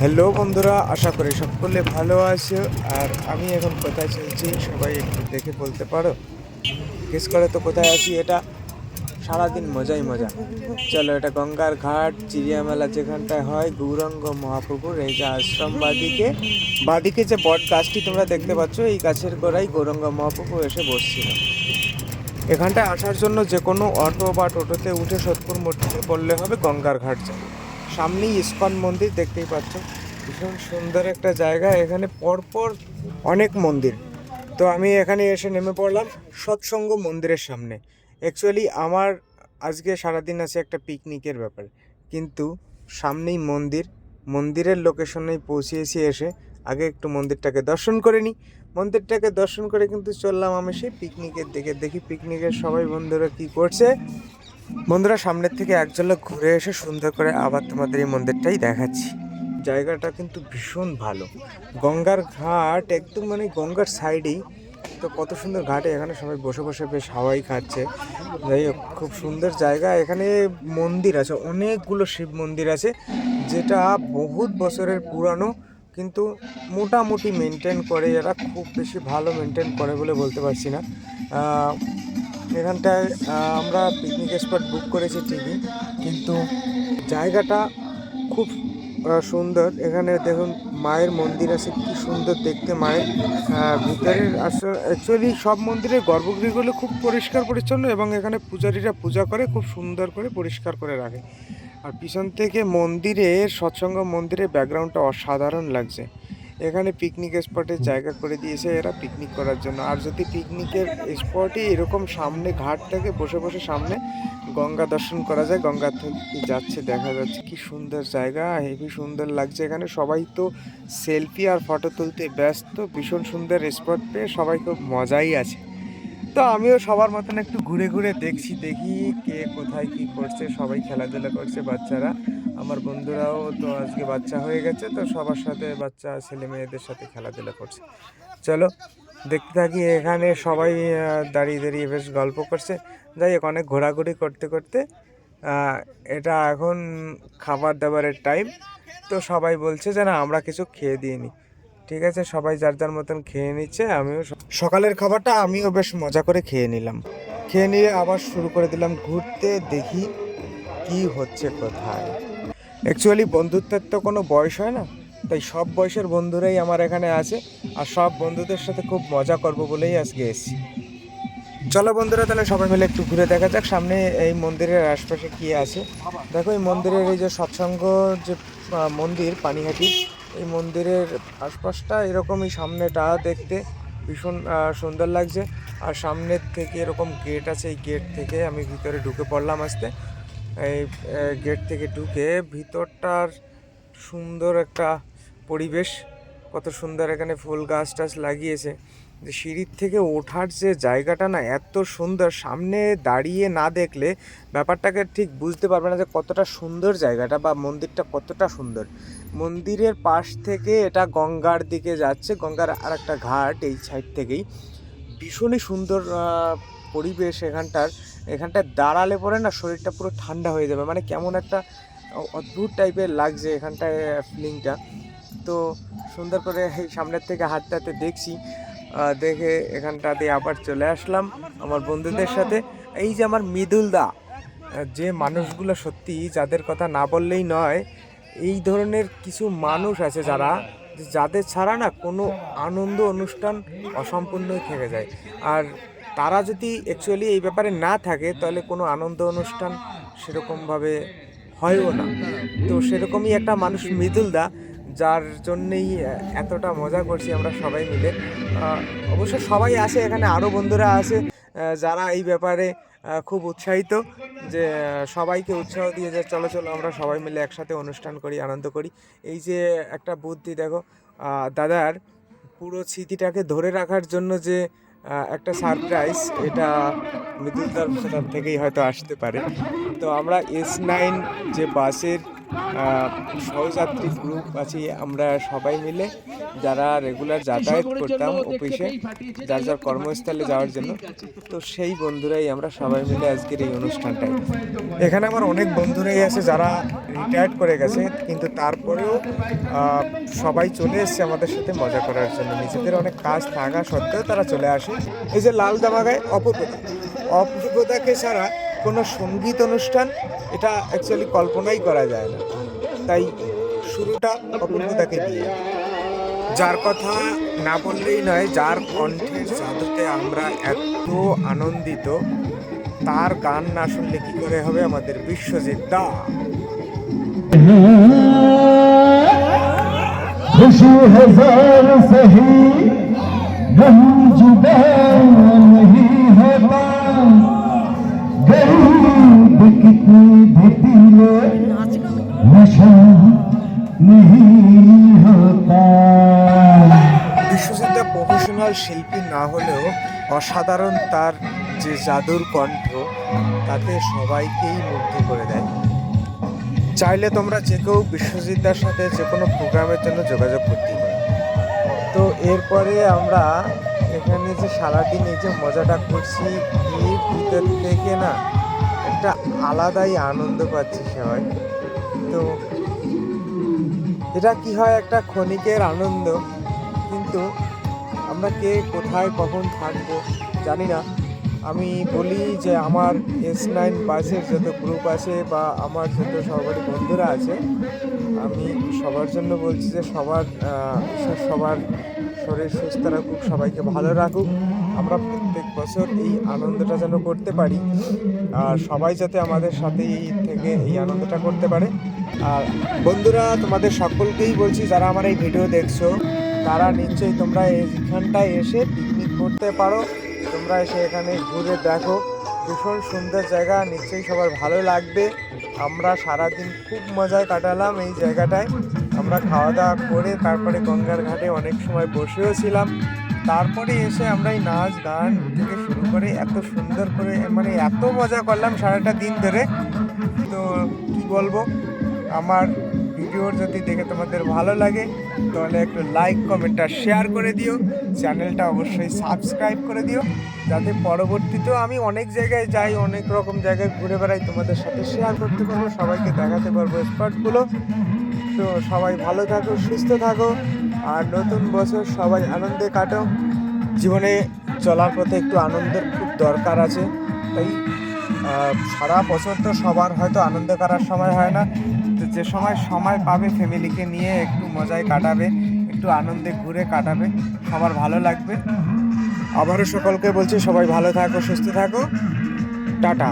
Hello বন্ধুরা, আশা করি সকলে ভালো আছো। আর আমি এখন কোথায় চলছি সবাই একটু দেখে বলতে পারো? গেস করে তো কোথায় আছি? এটা সারাদিন মজাই মজা। চলো, এটা গঙ্গার ঘাট চিড়িয়া মেলা যেখানটায় হয় গৌরাঙ্গ মহাপ্রভুর এই যে আশ্রম। বাদিকে বাদিকে যে বট গাছটি তোমরা দেখতে পাচ্ছ, এই গাছের গোড়ায় গৌরাঙ্গ মহাপ্রভু এসে বসছিল। এখানটায় আসার জন্য যে কোনো অটো বা টোটোতে উঠে সোদপুর মোড় থেকে বললে হবে গঙ্গার ঘাট যাবে। সামনেই ইস্কন মন্দির দেখতেই পাচ্ছ, ভীষণ সুন্দর একটা জায়গা। এখানে পরপর অনেক মন্দির। তো আমি এখানে এসে নেমে পড়লাম সৎসঙ্গ মন্দিরের সামনে। অ্যাকচুয়ালি আমার আজকে সারাদিন আছে একটা পিকনিকের ব্যাপার, কিন্তু সামনেই মন্দির, মন্দিরের লোকেশনেই পৌঁছিয়েছি। এসে আগে একটু মন্দিরটাকে দর্শন করে নিই। মন্দিরটাকে দর্শন করে কিন্তু চললাম আমি সেই পিকনিকের দিকে। দেখি পিকনিকের সবাই বন্ধুরা কি করছে। বন্ধুরা, সামনের থেকে এক ঝলক ঘুরে এসে সুন্দর করে আবার তোমাদের এই মন্দিরটাই দেখাচ্ছি। জায়গাটা কিন্তু ভীষণ ভালো। গঙ্গার ঘাট একদম মানে গঙ্গার সাইডেই। তো কত সুন্দর ঘাটে এখানে সবাই বসে বসে বেশ হাওয়াই খাচ্ছে। যাই হোক, খুব সুন্দর জায়গা। এখানে মন্দির আছে, অনেকগুলো শিব মন্দির আছে, যেটা বহুত বছরের পুরানো, কিন্তু মোটামুটি মেনটেন করে এরা। খুব বেশি ভালো মেনটেন করে বলে বলতে পারছি না। এখানটায় আমরা পিকনিক স্পট বুক করেছি ঠিকই, কিন্তু জায়গাটা খুব সুন্দর। এখানে দেখুন মায়ের মন্দির আছে, কি সুন্দর দেখতে মায়ের ভিতরের। আসলে অ্যাকচুয়ালি সব মন্দিরের গর্ভগৃহগুলো খুব পরিষ্কার পরিচ্ছন্ন, এবং এখানে পূজারীরা পূজা করে খুব সুন্দর করে পরিষ্কার করে রাখে। আর পিছন থেকে মন্দিরের সৎসঙ্গ মন্দিরের ব্যাকগ্রাউন্ডটা অসাধারণ লাগছে। এখানে পিকনিক স্পটের জায়গা করে দিয়েছে এরা পিকনিক করার জন্য। আর যদি পিকনিকের স্পটই এরকম সামনে ঘাট থেকে বসে বসে সামনে গঙ্গা দর্শন করা যায়, গঙ্গা থেকে যাচ্ছে দেখা যাচ্ছে, কি সুন্দর জায়গা, হেভি সুন্দর লাগছে। এখানে সবাই তো সেলফি আর ফটো তুলতে ব্যস্ত। ভীষণ সুন্দর স্পট পেয়ে সবাই খুব মজাই আছে। তো আমিও সবার মতন একটু ঘুরে ঘুরে দেখছি, দেখি কে কোথায় কি করছে। সবাই খেলাধুলা করছে, বাচ্চারা। আমার বন্ধুরাও তো আজকে বাচ্চা হয়ে গেছে, তো সবার সাথে বাচ্চা ছেলে মেয়েদের সাথে খেলাধুলা করছে। চলো দেখতে থাকি। এখানে সবাই দাঁড়িয়ে দাঁড়িয়ে বেশ গল্প করছে। যাই হোক, অনেক ঘোরাঘুরি করতে করতে এটা এখন খাবার দাবারের টাইম। তো সবাই বলছে যে না, আমরা কিছু খেয়ে দিয়ে নিই। ঠিক আছে, সবাই যার যার মতন খেয়ে নিচ্ছে। আমিও সকালের খাবারটা আমিও বেশ মজা করে খেয়ে নিলাম। খেয়ে নিয়ে আবার শুরু করে দিলাম ঘুরতে, দেখি কি হচ্ছে কোথায়। অ্যাকচুয়ালি বন্ধুত্বের তো কোনো বয়স হয় না, তাই সব বয়সের বন্ধুরাই আমার এখানে আছে। আর সব বন্ধুদের সাথে খুব মজা করবো বলেই আজকে এসেছি। চলো বন্ধুরা, তাহলে সবাই মিলে একটু ঘুরে দেখা যাক সামনে এই মন্দিরের আশপাশে কি আছে। দেখো, এই মন্দিরের এই যে সৎসঙ্গ যে মন্দির পানিহাটি, এই মন্দিরের আশপাশটা এরকমই। সামনেটা দেখতে ভীষণ সুন্দর লাগছে। আর সামনের থেকে এরকম গেট আছে, এই গেট থেকে আমি ভিতরে ঢুকে পড়লাম আস্তে। এই গেট থেকে ঢুকে ভিতরটার সুন্দর একটা পরিবেশ, কত সুন্দর। এখানে ফুল গাছ টাছ লাগিয়েছে। যে সিঁড়ির থেকে ওঠার যে জায়গাটা না, এত সুন্দর। সামনে দাঁড়িয়ে না দেখলে ব্যাপারটাকে ঠিক বুঝতে পারবে না যে কতটা সুন্দর জায়গাটা বা মন্দিরটা কতটা সুন্দর। মন্দিরের পাশ থেকে এটা গঙ্গার দিকে যাচ্ছে, গঙ্গার আর একটা ঘাট এই সাইড থেকেই। ভীষণই সুন্দর পরিবেশ এখানটার। এখানটায় দাঁড়ালে পরে না শরীরটা পুরো ঠান্ডা হয়ে যাবে, মানে কেমন একটা অদ্ভুত টাইপের লাগছে এখানটায় ফিলিংটা। তো সুন্দর করে এই সামনের থেকে হাঁটতে হাঁটতে দেখছি, দেখে এখানটা দিয়ে আবার চলে আসলাম আমার বন্ধুদের সাথে। এই যে আমার মৃদুল দা, যে মানুষগুলো সত্যি যাদের কথা না বললেই নয়, এই ধরনের কিছু মানুষ আছে যাদের ছাড়া না কোনো আনন্দ অনুষ্ঠান অসম্পূর্ণই থেকে যায়। আর তারা যদি অ্যাকচুয়ালি এই ব্যাপারে না থাকে, তাহলে কোনো আনন্দ অনুষ্ঠান সেরকমভাবে হয়ও না। তো সেরকমই একটা মানুষ মৃদুল দা, যার জন্যেই এতটা মজা করছি আমরা সবাই মিলে। অবশ্য সবাই আসে এখানে, আরও বন্ধুরা আছে যারা এই ব্যাপারে খুব উৎসাহিত, যে সবাইকে উৎসাহ দিয়ে যে চলো চলো আমরা সবাই মিলে একসাথে অনুষ্ঠান করি, আনন্দ করি। এই যে একটা বুদ্ধি দেখো দাদার, পুরো স্মৃতিটাকে ধরে রাখার জন্য যে একটা সারপ্রাইজ, এটা মৃদুলদার থেকেই হয়তো আসতে পারে। তো আমরা S9 যে বাসের সহযাত্রী গ্রুপ আছি আমরা সবাই মিলে, যারা রেগুলার যাতায়াত করতাম অফিসে যার যার কর্মস্থলে যাওয়ার জন্য। তো সেই বন্ধুরাই আমরা সবাই মিলে আজকের এই অনুষ্ঠানটায়। এখানে আমার অনেক বন্ধুরাই আছে যারা রিটায়ার্ড করে গেছে, কিন্তু তারপরেও সবাই চলে এসছে আমাদের সাথে মজা করার জন্য। নিজেদের অনেক কাজ থাকা সত্ত্বেও তারা চলে আসে। এই যে লাল জামা গায়ে অপূর্বতাকে ছাড়া কোনো সঙ্গীত অনুষ্ঠান এটা অ্যাকচুয়ালি কল্পনাই করা যায় না। তাই শুরুটা অপূর্বতাকে দিয়ে, যার কথা না বললেই নয়, যার কণ্ঠের জাদুতে আমরা এত আনন্দিত, তার গান না শুনলে কি করে হবে আমাদের বিশ্বজিৎ দা। खुशी हजार सही गम जुदा नहीं होता गरीब कितनी भी पीले नशा नहीं होता। বিশ্বজিৎ দা প্রফেশনাল শিল্পী না হলেও অসাধারণ তার যে জাদুর কণ্ঠ, তাতে সবাইকেই মুগ্ধ করে দেয়। চাইলে তোমরা যে কেউ বিশ্বজিৎ দার সাথে যে কোনো প্রোগ্রামের জন্য যোগাযোগ করতে পারো। তো এরপরে আমরা এখানে যে সারাদিন এই যে মজাটা করছি, এর ভিতর থেকে না একটা আলাদাই আনন্দ পাচ্ছি সবাই। তো এটা কি হয়, একটা ক্ষণিকের আনন্দ, কিন্তু আমরা কে কোথায় কখন থাকবো জানি না। আমি বলি যে আমার S9 বাসের যত গ্রুপ আছে বা আমার যত সহপাঠী বন্ধুরা আছে, আমি সবার জন্য বলছি যে সবার শরীর সুস্থ রাখুক, সবাইকে ভালো রাখুক। আমরা প্রত্যেক বছর এই আনন্দটা যেন করতে পারি, আর সবাই যাতে আমাদের সাথে থেকে এই আনন্দটা করতে পারে। আর বন্ধুরা, তোমাদের সকলকেই বলছি যারা আমার এই ভিডিও দেখছো, তারা নিশ্চয়ই তোমরা এইখানটায় এসে পিকনিক করতে পারো। তোমরা এসে এখানে ঘুরে দেখো, ভীষণ সুন্দর জায়গা, নিশ্চয়ই সবার ভালো লাগবে। আমরা সারাদিন খুব মজায় কাটালাম এই জায়গাটায়। আমরা খাওয়া দাওয়া করে তারপরে গঙ্গার ঘাটে অনেক সময় বসেও ছিলাম। তারপরে এসে আমরা এই নাচ গান থেকে শুরু করে এত সুন্দর করে মানে এত মজা করলাম সারাটা দিন ধরে। তো কি বলবো, আমার ভিডিওর যদি দেখে তোমাদের ভালো লাগে তাহলে একটু লাইক কমেন্ট আর শেয়ার করে দিও। চ্যানেলটা অবশ্যই সাবস্ক্রাইব করে দিও, যাতে পরবর্তীতেও আমি অনেক জায়গায় যাই, অনেক রকম জায়গায় ঘুরে বেড়াই, তোমাদের সাথে শেয়ার করতে পারবো, সবাইকে দেখাতে পারবো স্পটগুলো। তো সবাই ভালো থাকো, সুস্থ থাকো, আর নতুন বছর সবাই আনন্দে কাটো। জীবনে চলার পথে একটু আনন্দের খুব দরকার আছে। তাই সারা বছর তো সবার হয়তো আনন্দ করার সময় হয় না, তো যে সময় পাবে ফ্যামিলিকে নিয়ে একটু মজায় কাটাবে, একটু আনন্দে ঘুরে কাটাবে, সবার ভালো লাগবে। আবারও সকলকে বলছি সবাই ভালো থাকো, সুস্থ থাকো, টাটা।